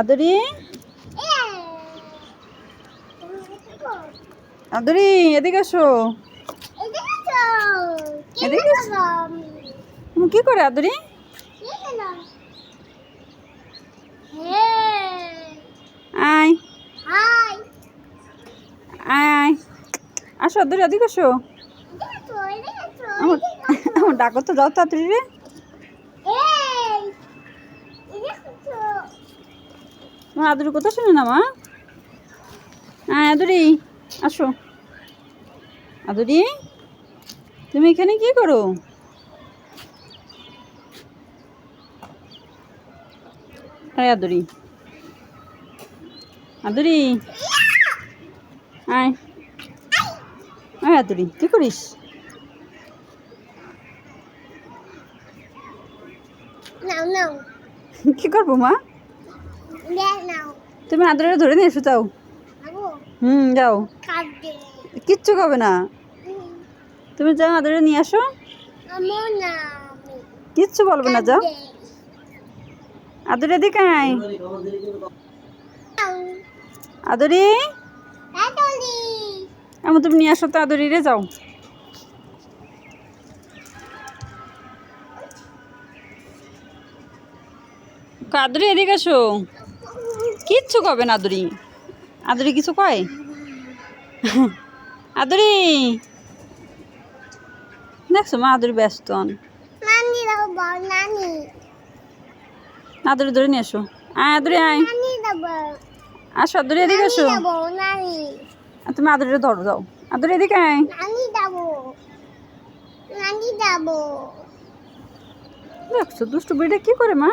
আদরি আদরি এদিকে এসো। এদিকে এসো। তুমি কি করে আদরি? আয় আয় আয়, আসো আদরি এদিকে এসো। আমার আমার ডাকো তো, যাও তাড়াতাড়ি রে। তোমার আদরি কথা শুনে না মা। আয় আদরি আসো। আদরি তুমি এখানে কি করো? আয় আদরি আদরি আয় আয় আদরি কি করিস? কি করবো মা? তুমি আদরে ধরে নিয়ে এসো, যাও। যাও, কিচ্ছু খাবে না। তুমি যাও আদরে নিয়ে আসো, কিচ্ছু বলবে না, যাও। আদরে এদিকে আয়। আদরি এমন তুমি নিয়ে আসো তো আদরি রে, যাও। আদরি এদিকে আসো, কিচ্ছু কবে না আদরি। আদরি কিছু কয়? আদরি দেখছো মা, আদরি ব্যস্ত। আদরি ধরে নিয়ে আসো। আয় আদরি আয়, আসো আদরি এদিকে আসো। তুমি আদরিটা ধরো, যাও। আদরি এদিকে আয়। দেখছো দুষ্টু বুড়িটা কি করে মা।